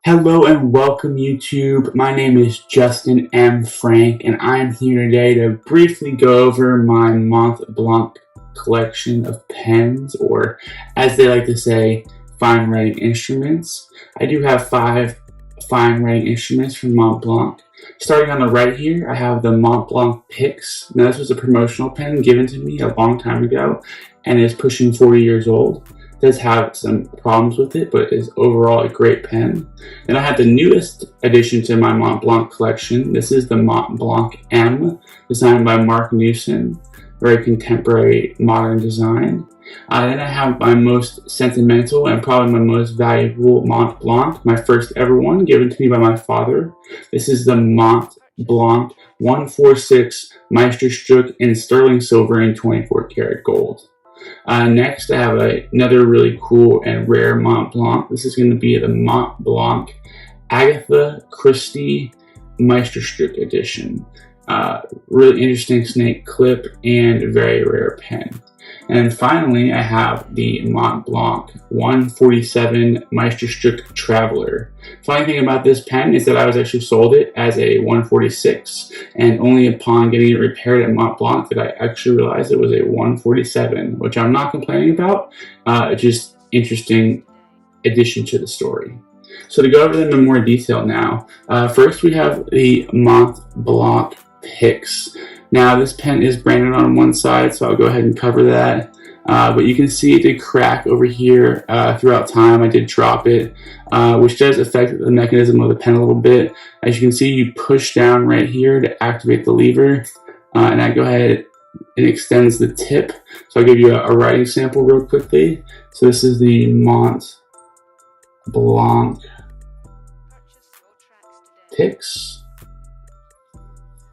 Hello and welcome YouTube. My name is Justin M. Frank and I am here today to briefly go over my Mont Blanc collection of pens, or as they like to say, fine writing instruments. I do have 5 fine writing instruments from Mont Blanc. Starting on the right here, I have the Mont Blanc Pix. Now this was a promotional pen given to me a long time ago and is pushing 40 years old. Does have some problems with it, but is overall a great pen. Then I have the newest addition to my Mont Blanc collection. This is the Mont Blanc M, designed by Mark Newson. Very contemporary, modern design. Then I have my most sentimental and probably my most valuable Mont Blanc, my first ever one, given to me by my father. This is the Mont Blanc 146 Meisterstück in sterling silver and 24 karat gold. Next, I have another really cool and rare Mont Blanc. This is going to be the Mont Blanc Agatha Christie Meisterstück edition. Really interesting snake clip and very rare pen. And finally, I have the Mont Blanc 147 Meisterstück Traveler. Funny thing about this pen is that I was actually sold it as a 146, and only upon getting it repaired at Mont Blanc did I actually realize it was a 147, which I'm not complaining about. Just interesting addition to the story. So to go over them in more detail now, first we have the Mont Blanc Pix. Now this pen is branded on one side, so I'll go ahead and cover that. But you can see it did crack over here throughout time. I did drop it, which does affect the mechanism of the pen a little bit. As you can see, you push down right here to activate the lever, and I go ahead and extends the tip. So I'll give you a writing sample real quickly. So this is the Mont Blanc Pix.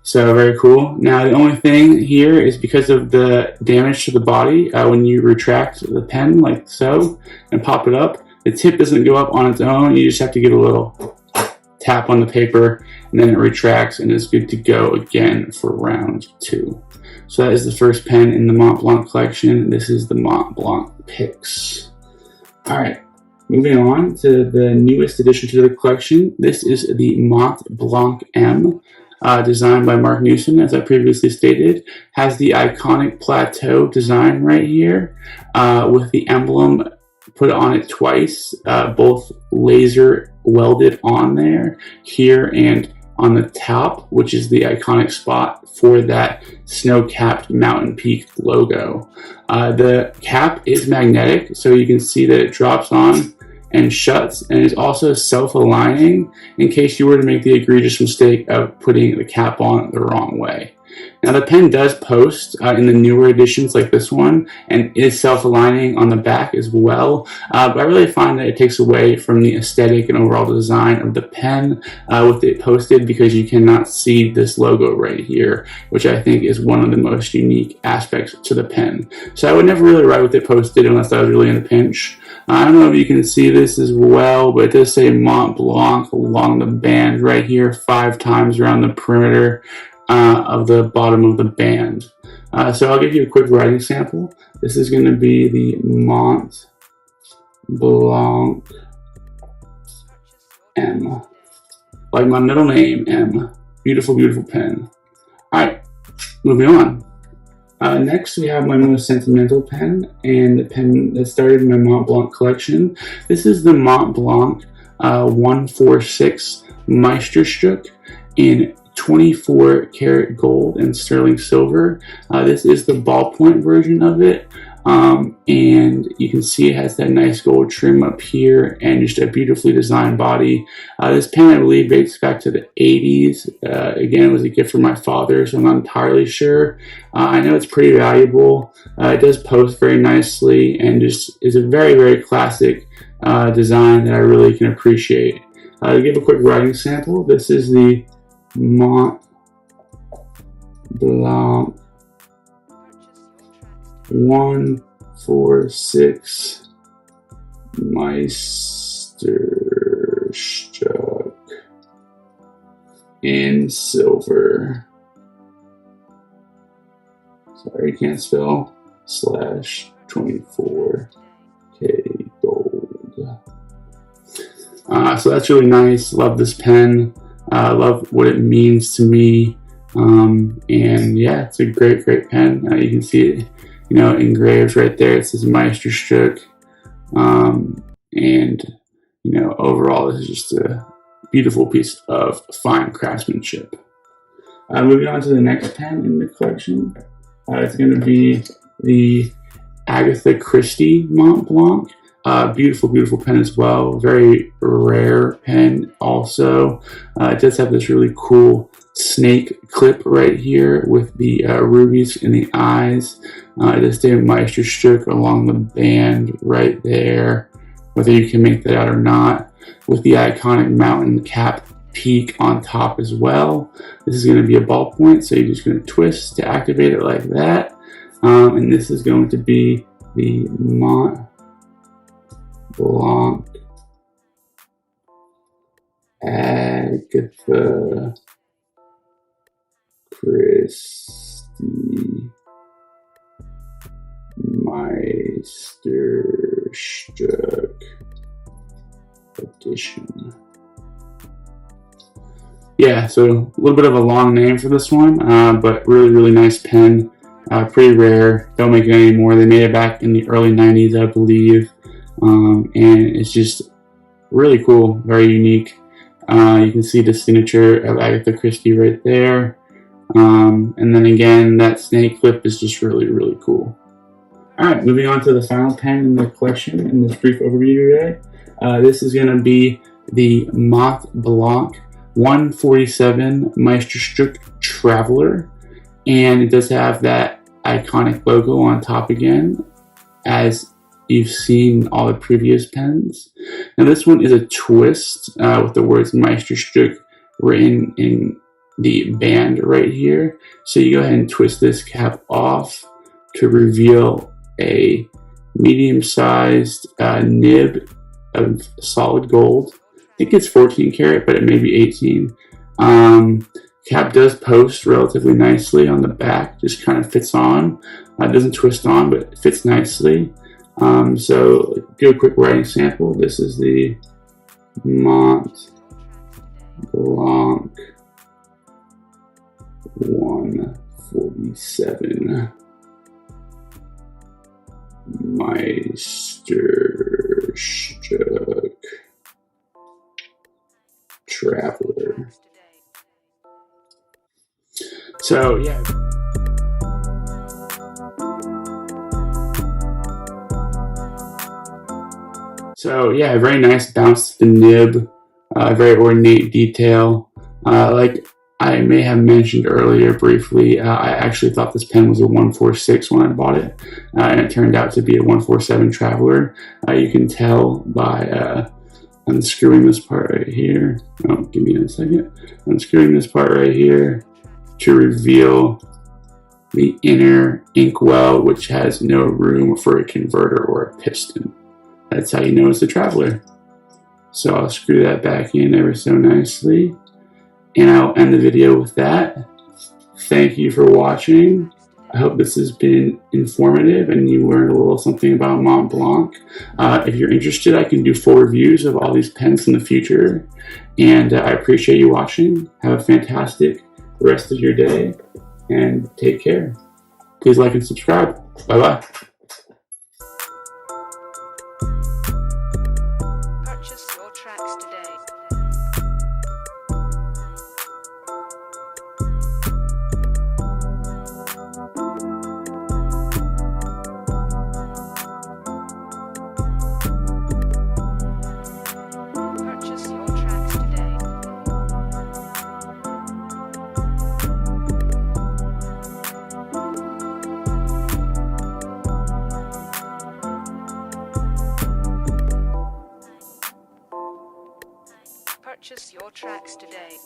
So very cool. Now the only thing here is because of the damage to the body, when you retract the pen like so and pop it up, the tip doesn't go up on its own. You just have to get a little tap on the paper and then it retracts and is good to go again for round 2. So that is the first pen in the Mont Blanc collection. This is the Mont Blanc Pix. Alright, moving on to the newest addition to the collection. This is the Mont Blanc M. Designed by Mark Newson, as I previously stated. Has the iconic plateau design right here, with the emblem put on it twice, both laser welded on there, here and on the top, which is the iconic spot for that snow-capped mountain peak logo. The cap is magnetic, so you can see that it drops on and shuts, and is also self-aligning in case you were to make the egregious mistake of putting the cap on the wrong way. Now the pen does post in the newer editions like this one, and is self-aligning on the back as well, but I really find that it takes away from the aesthetic and overall design of the pen with it posted, because you cannot see this logo right here, which I think is one of the most unique aspects to the pen. So I would never really write with it posted unless I was really in a pinch. I don't know if you can see this as well, but it does say Mont Blanc along the band right here 5 times around the perimeter of the bottom of the band. So I'll give you a quick writing sample. This is going to be the Mont Blanc M. Like my middle name, M. Beautiful, beautiful pen. Alright, moving on. Next, we have my most sentimental pen, and the pen that started my Mont Blanc collection. This is the Mont Blanc 146 Meisterstück in 24 karat gold and sterling silver. This is the ballpoint version of it, and you can see it has that nice gold trim up here and just a beautifully designed body. This pen, I believe, dates back to the 80s. Again, it was a gift from my father, so I'm not entirely sure. I know it's pretty valuable. It does post very nicely and just is a very, very classic design that I really can appreciate. To give a quick writing sample, this is the Mont Blanc 146 Meisterstück in silver. Sorry, can't spell. /24K gold. So that's really nice. Love this pen. Love what it means to me. And yeah, it's a great pen. You can see it, engraved right there. It says Meisterstück. And overall, this is just a beautiful piece of fine craftsmanship. Moving on to the next pen in the collection, it's going to be the Agatha Christie Mont Blanc. Beautiful pen as well. Very rare pen also. It does have this really cool snake clip right here with the rubies in the eyes. It does say Meisterstück along the band right there, whether you can make that out or not, with the iconic mountain cap peak on top as well. This is going to be a ballpoint, so you're just going to twist to activate it like that. And this is going to be the Mont Blanc Agatha Christie Meisterstück edition. Yeah, so a little bit of a long name for this one, but really nice pen. Pretty rare. Don't make it anymore. They made it back in the early 90s, I believe. And it's just really cool, very unique. You can see the signature of Agatha Christie right there. And then again, that snake clip is just really cool. Alright, moving on to the final pen in the collection in this brief overview today. This is going to be the Mont Blanc 147 Meisterstück Traveler. And it does have that iconic logo on top again, as you've seen all the previous pens. Now this one is a twist with the words Meisterstück written in the band right here. So you go ahead and twist this cap off to reveal a medium-sized nib of solid gold. I think it's 14 karat, but it may be 18. Cap does post relatively nicely on the back, just kind of fits on. It doesn't twist on, but it fits nicely. So do a quick writing sample. This is the Mont Blanc 147 Meisterstück Traveler. So yeah. Very nice bounce to the nib, very ornate detail. Like I may have mentioned earlier briefly, I actually thought this pen was a 146 when I bought it, and it turned out to be a 147 Traveler. You can tell by unscrewing this part right here. Oh, give me a second. Unscrewing this part right here to reveal the inner inkwell, which has no room for a converter or a piston. That's how you know it's a Traveler. So I'll screw that back in ever so nicely. And I'll end the video with that. Thank you for watching. I hope this has been informative and you learned a little something about Mont Blanc. If you're interested, I can do full reviews of all these pens in the future. And I appreciate you watching. Have a fantastic rest of your day and take care. Please like and subscribe. Bye-bye. Purchase your tracks today. Purchase your tracks today. Purchase your tracks today.